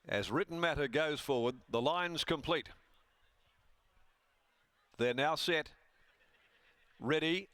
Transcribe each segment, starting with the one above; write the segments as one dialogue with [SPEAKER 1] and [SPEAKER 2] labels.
[SPEAKER 1] As Written Matter goes forward, the line's complete. They're now set. Ready.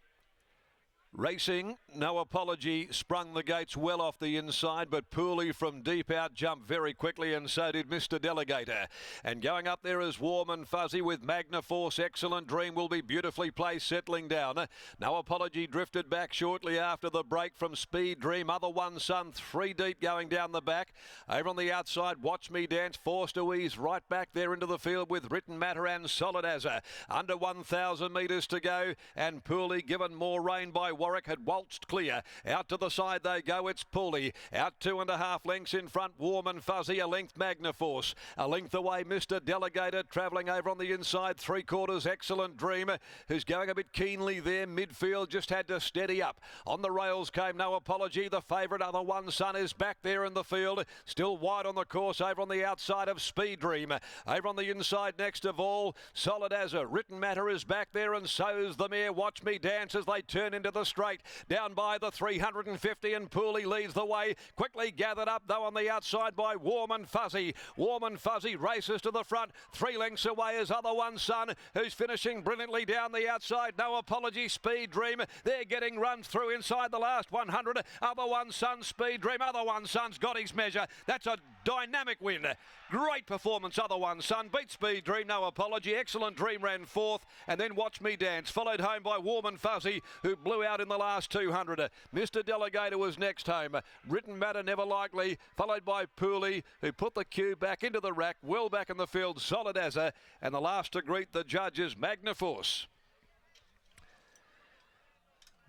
[SPEAKER 1] Racing, No Apology, sprung the gates well off the inside, but Pooley from deep out jumped very quickly, and so did Mr. Delegator. And going up there is Warm and Fuzzy with Magna Force. Excellent Dream will be beautifully placed, settling down. No Apology drifted back shortly after the break from Speed Dream. Other One Son, 3 deep going down the back. Over on the outside, Watch Me Dance, forced to ease right back there into the field with Written Matter and Solid Azza. Under 1,000 metres to go, and Pooley given more rain by Warwick had waltzed clear. Out to the side they go. It's Pooley. Out 2.5 lengths in front. Warm and Fuzzy. A length Magna Force. A length away Mr. Delegator travelling over on the inside. 3/4 Excellent Dream, who's going a bit keenly there. Midfield just had to steady up. On the rails came No Apology. The favourite Other One Son is back there in the field. Still wide on the course over on the outside of Speed Dream. Over on the inside next of all, Solid Azza. Written Matter is back there, and so's the mare Watch Me Dance as they turn into the straight. Down by the 350, and Pooley leads the way. Quickly gathered up though on the outside by Warm and Fuzzy. Warm and Fuzzy races to the front. 3 lengths away is Other One Son, who's finishing brilliantly down the outside. No Apology, Speed Dream. They're getting runs through inside the last 100. Other One Son, Speed Dream. Other One Son's got his measure. That's a dynamic win. Great performance. Other One Son beat Speed Dream. No Apology. Excellent Dream ran 4th, and then Watch Me Dance followed home by Warm and Fuzzy, who blew out in the last 200. Mr. Delegator was next home. Written Matter Never Likely, followed by Pooley, who put the cue back into the rack, well back in the field, Solid Azza, and the last to greet the judges, Magna Force.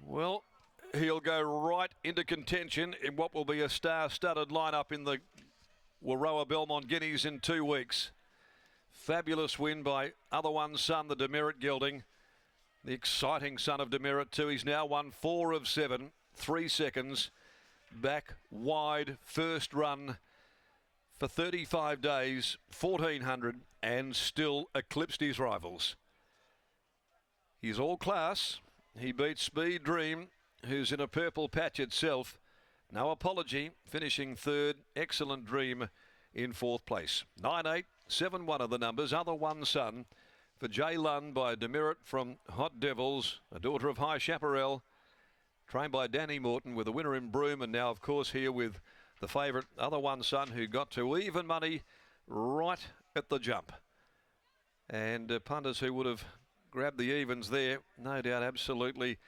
[SPEAKER 1] Well, he'll go right into contention in what will be a star-studded lineup in the Warroa Belmont Guineas in 2 weeks. Fabulous win by Other One Son, the demerit gelding. The exciting son of demerit too. He's now won 4 of 7, 3 seconds. Back wide, first run for 35 days, 1,400, and still eclipsed his rivals. He's all class. He beats Speed Dream, who's in a purple patch itself. No Apology, finishing 3rd. Excellent Dream in 4th place. 9-8-7-1 are the numbers. Other One Son for Jay Lund by Demerit from Hot Devils, a daughter of High Chaparral, trained by Danny Morton, with a winner in Broome, and now of course here with the favourite Other One Son, who got to even money right at the jump. And punters who would have grabbed the evens there, no doubt absolutely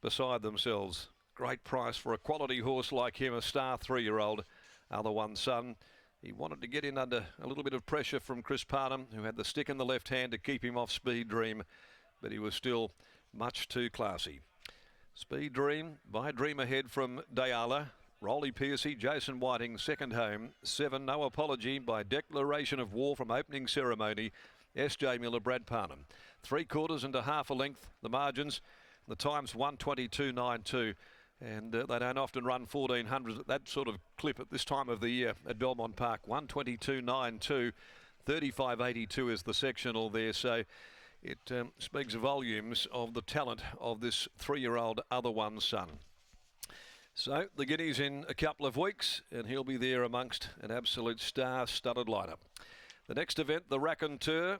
[SPEAKER 1] beside themselves. Great price for a quality horse like him, a star 3-year-old, Other One Son. He wanted to get in under a little bit of pressure from Chris Parnham, who had the stick in the left hand to keep him off Speed Dream, but he was still much too classy. Speed Dream by Dream Ahead from Dayala. Rolly Piercy, Jason Whiting, second home. 7, No Apology by Declaration of War from opening ceremony. S.J. Miller, Brad Parnham. 3/4 and a half a length, the margins. The time's 1:22.92. And they don't often run 1,400s at that sort of clip at this time of the year at Belmont Park. 1:22.92, 35.82 is the sectional there. So it speaks volumes of the talent of this 3-year-old Other One Son. So the Guineas in a couple of weeks, and he'll be there amongst an absolute star-studded lineup. The next event, the Raconteur.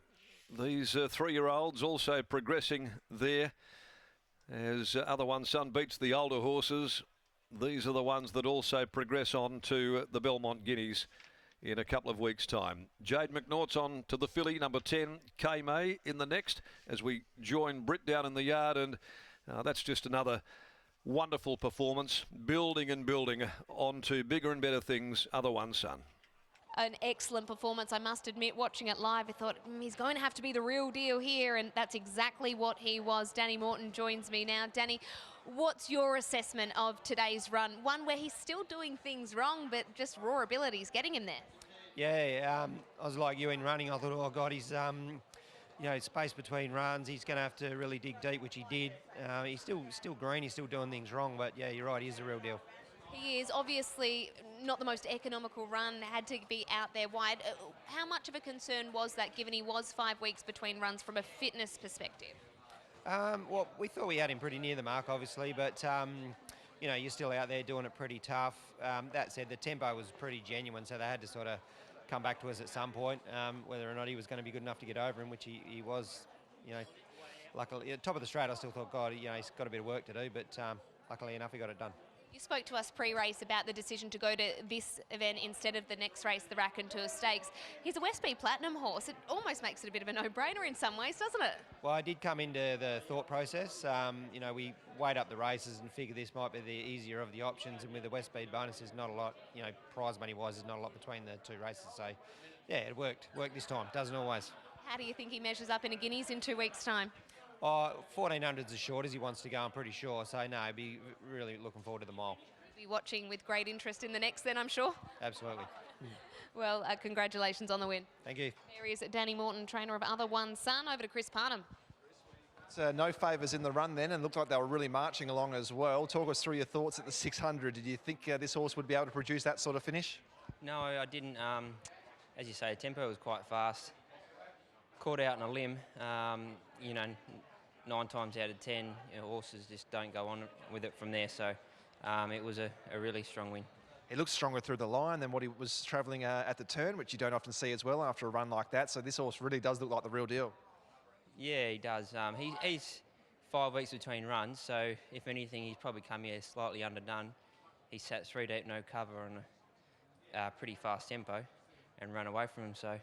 [SPEAKER 1] These 3-year-olds also progressing there. As Other One Son beats the older horses, these are the ones that also progress on to the Belmont Guineas in a couple of weeks' time. Jade McNaught's on to the filly, number 10, K May, in the next, as we join Britt down in the yard, and that's just another wonderful performance, building and building on to bigger and better things, Other One Son.
[SPEAKER 2] An excellent performance, I must admit. Watching it live, I thought he's going to have to be the real deal here, and that's exactly what he was. Danny Morton joins me now. Danny, what's your assessment of today's run? One where he's still doing things wrong, but just raw ability's getting him there.
[SPEAKER 3] Yeah, I was like you in running. I thought, oh God, he's space between runs. He's going to have to really dig deep, which he did. He's still green. He's still doing things wrong, but yeah, you're right. He is the real deal.
[SPEAKER 2] He is obviously not the most economical run, had to be out there wide. How much of a concern was that, given he was 5 weeks between runs from a fitness perspective?
[SPEAKER 3] Well, we thought we had him pretty near the mark, obviously, but you're still out there doing it pretty tough. That said, the tempo was pretty genuine, so they had to sort of come back to us at some point, whether or not he was going to be good enough to get over him, which he was. You know, luckily at top of the straight, I still thought, God, you know, he's got a bit of work to do, but luckily enough, he got it done.
[SPEAKER 2] You spoke to us pre-race about the decision to go to this event instead of the next race, the Raconteur Stakes. He's a West B Platinum horse. It almost makes it a bit of a no-brainer in some ways, doesn't it?
[SPEAKER 3] Well, I did come into the thought process. You know, we weighed up the races and figured this might be the easier of the options, and with the West Speed bonus, there's not a lot, you know, prize money-wise, there's not a lot between the two races. So, yeah, it worked. Worked this time. Doesn't always.
[SPEAKER 2] How do you think he measures up in a Guineas in 2 weeks' time?
[SPEAKER 3] 1400's as short as he wants to go, I'm pretty sure. So, no, I'd be really looking forward to the mile.
[SPEAKER 2] Be watching with great interest in the next then, I'm sure.
[SPEAKER 3] Absolutely.
[SPEAKER 2] Well, congratulations on the win.
[SPEAKER 3] Thank you.
[SPEAKER 2] There is Danny Morton, trainer of Other One Son. Over to Chris Parnham.
[SPEAKER 4] So no favours in the run then, and looked like they were really marching along as well. Talk us through your thoughts at the 600. Did you think this horse would be able to produce that sort of finish?
[SPEAKER 5] No, I didn't. As you say, tempo was quite fast. Caught out on a limb. You know, 9 times out of 10, you know, horses just don't go on with it from there. So it was a really strong win.
[SPEAKER 4] He looked stronger through the line than what he was travelling at the turn, which you don't often see as well after a run like that. So this horse really does look like the real deal.
[SPEAKER 5] Yeah, he does. He's 5 weeks between runs, so if anything, he's probably come here slightly underdone. He sat 3 deep, no cover on a pretty fast tempo and run away from him. So,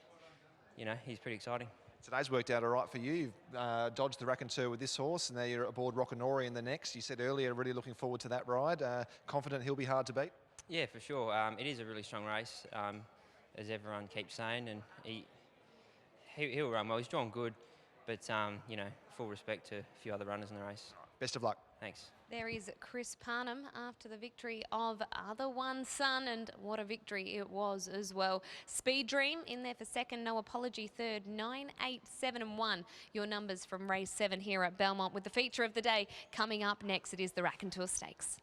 [SPEAKER 5] you know, he's pretty exciting.
[SPEAKER 4] Today's worked out all right for you. You've dodged the Raconteur with this horse, and now you're aboard Rockanori in the next. You said earlier, really looking forward to that ride. Confident he'll be hard to beat?
[SPEAKER 5] Yeah, for sure. It is a really strong race, as everyone keeps saying, and he'll run well. He's drawn good, but, you know, full respect to a few other runners in the race.
[SPEAKER 4] Best of luck.
[SPEAKER 5] Thanks.
[SPEAKER 2] There is Chris Parnham after the victory of Other One Son, and what a victory it was as well. Speed Dream in there for second, No Apology third, 9, 8, 7 and 1. Your numbers from race 7 here at Belmont, with the feature of the day coming up next. It is the Raconteur Stakes.